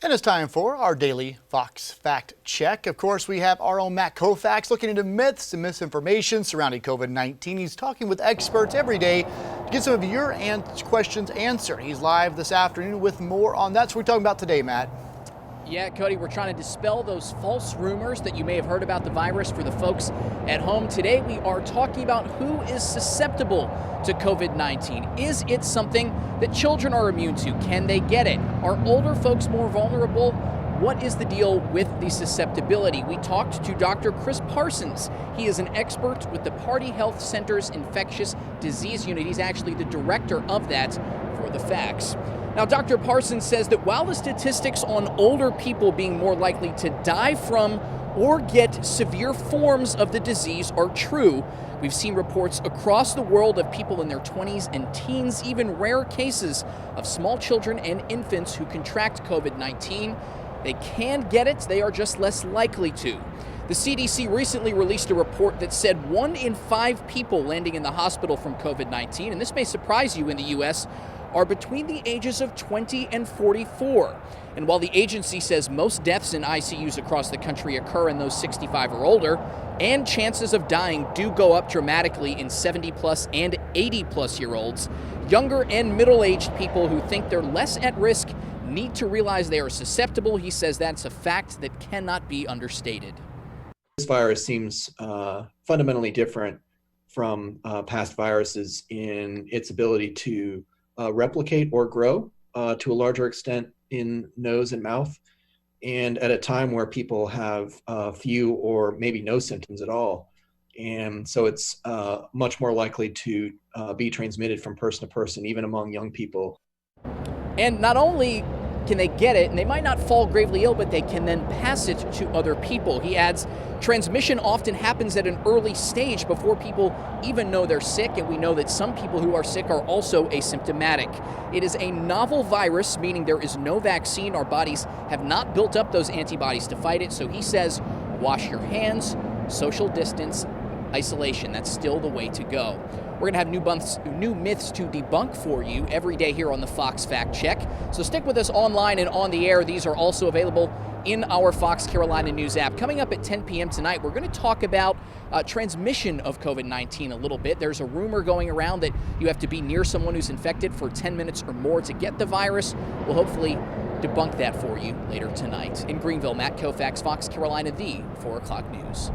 And it's time for our daily Fox Fact Check. Of course, we have our own Matt Koufax looking into myths and misinformation surrounding COVID-19. He's talking with experts every day to get some of your questions answered. He's live this afternoon with more on that. So we're talking about today, Matt. Yeah, Cody, we're trying to dispel those false rumors that you may have heard about the virus for the folks at home. Today, we are talking about who is susceptible to COVID-19. Is it something that children are immune to? Can they get it? Are older folks more vulnerable? What is the deal with the susceptibility? We talked to Dr. Chris Parsons. He is an expert with the Party Health Center's Infectious Disease Unit. He's actually the director of that for the facts. Now, Dr. Parsons says that while the statistics on older people being more likely to die from or get severe forms of the disease are true, we've seen reports across the world of people in their 20s and teens, even rare cases of small children and infants who contract COVID-19. They can get it, they are just less likely to. The CDC recently released a report that said 1 in 5 people landing in the hospital from COVID-19, and this may surprise you in the U.S., are between the ages of 20 and 44. And while the agency says most deaths in ICUs across the country occur in those 65 or older, and chances of dying do go up dramatically in 70-plus and 80-plus year olds, younger and middle-aged people who think they're less at risk need to realize they are susceptible. He says that's a fact that cannot be understated. This virus seems fundamentally different from past viruses in its ability to replicate or grow to a larger extent in nose and mouth, and at a time where people have few or maybe no symptoms at all. And so it's much more likely to be transmitted from person to person, even among young people. And not only can they get it, and they might not fall gravely ill, but they can then pass it to other people. He adds, transmission often happens at an early stage before people even know they're sick, and we know that some people who are sick are also asymptomatic. It is a novel virus, meaning there is no vaccine. Our bodies have not built up those antibodies to fight it, so he says, wash your hands, social distance, isolation. That's still the way to go. We're going to have new myths to debunk for you every day here on the Fox Fact Check. So stick with us online and on the air. These are also available in our Fox Carolina News app. Coming up at 10 p.m. tonight, we're going to talk about transmission of COVID-19 a little bit. There's a rumor going around that you have to be near someone who's infected for 10 minutes or more to get the virus. We'll hopefully debunk that for you later tonight. In Greenville, Matt Koufax, Fox Carolina, the 4 o'clock news.